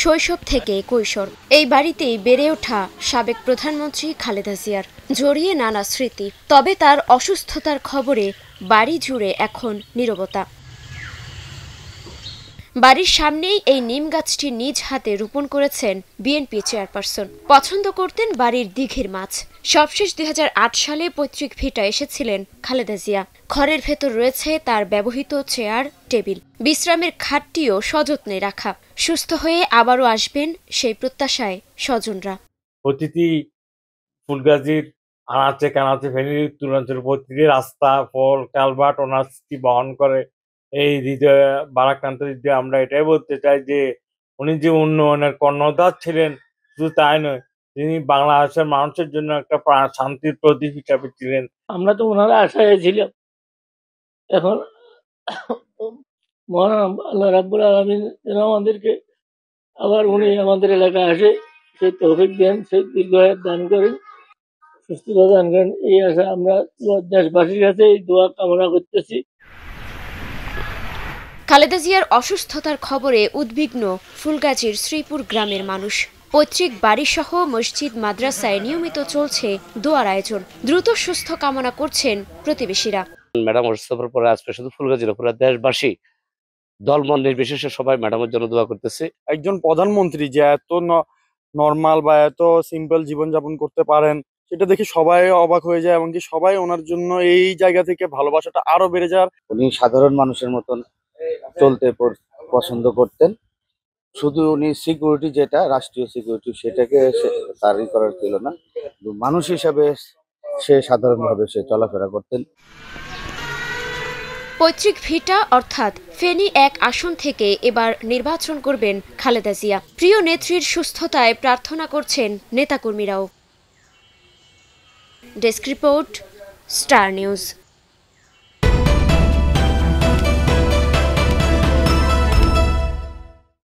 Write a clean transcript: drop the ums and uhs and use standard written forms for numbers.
শৈশব থেকে কৈশোর এই বাড়িতেই বেড়ে ওঠা সাবেক প্রধানমন্ত্রী খালেদা জিয়ার, জড়িয়ে নানা স্মৃতি। তবে তার অসুস্থতার খবরে বাড়ি জুড়ে এখন নীরবতা। বাড়ির সামনেই এই নিম গাছটি নিজ হাতে রোপণ করেছেন বিএনপি চেয়ারপারসন। পছন্দ করতেন বাড়ির দিঘির মাছ। সবশেষ 2008 সালে পৈতৃক ভিটা এসেছিলেন খালেদা জিয়া। ঘরের ভেতর রয়েছে তার ব্যবহৃত চেয়ার, টেবিল, বিশ্রামের খাটটিও সযত্নে রাখা। সুস্থ হয়ে আবারও আসবেন সেই প্রত্যাশায় স্বজনরা। প্রতিটি ফুলগাজীর আনাচে কানাচে ফেনীর উত্তরাঞ্চলের প্রতিটি রাস্তা, পল, কালভার্ট ওনার স্মৃতি বহন করে। এই হৃদয়ে বারাক্রান্ত হৃদয়ে আমরা এটাই বলতে চাই যে উনি যে উন্নয়নের কর্ণধার ছিলেন, শুধু তাই নয়, তিনি বাংলাদেশের মানুষের জন্য একটা শান্তির প্রতীক হিসাবে ছিলেন। আমরা তো ওনার আশায় ছিলাম। এখন মহান আল্লাহ রাব্বুল আলামিন যেন আমাদেরকে আবার উনি আমাদের এলাকায় আসে সেই তৌফিক দেন, সেই দীর্ঘায়ু দান করেন, সুস্থতা দান করেন। এই আশা আমরা দেশবাসীর কাছে এই দোয়া কামনা করতেছি। খালেদা জিয়ার অসুস্থতার খবরে উদ্বিগ্ন ফুলগাজীর শ্রীপুর গ্রামের মানুষ। পৈতৃক বাড়িসহ মসজিদ, মাদ্রাসায় নিয়মিত চলছে দোয়ার আয়োজন। দ্রুত সুস্থ কামনা করছেন প্রতিবেশীরা। ম্যাডাম অসুস্থতার পরে আজকে শুধু ফুলগাজীর পুরো দেশবাসী দলমত নির্বিশেষে সবাই ম্যাডামের জন্য দোয়া করতেছে। একজন প্রধানমন্ত্রী যে এত নর্মাল বা এত সিম্পল জীবনযাপন করতে পারেন, সেটা দেখে সবাই অবাক হয়ে যায় এবং কি সবাই ওনার জন্য এই জায়গা থেকে ভালোবাসাটা আরো বেড়ে যাওয়ার। উনি সাধারণ মানুষের মতন চলতে পছন্দ করতেন। শুধু উনি সিকিউরিটি, যেটা রাষ্ট্রীয় সিকিউরিটি, সেটাকে তারই করার ছিল না। মানুষ হিসাবে সে সাধারণভাবে সে চলাফেরা করতেন। পৈতৃক ভিটা অর্থাৎ ফেনী 1 আসন থেকে এবার নির্বাচন করবেন খালেদা জিয়া। প্রিয় নেত্রীর সুস্থতায় প্রার্থনা করছেন নেতাকর্মীরাও। Desk report, star news.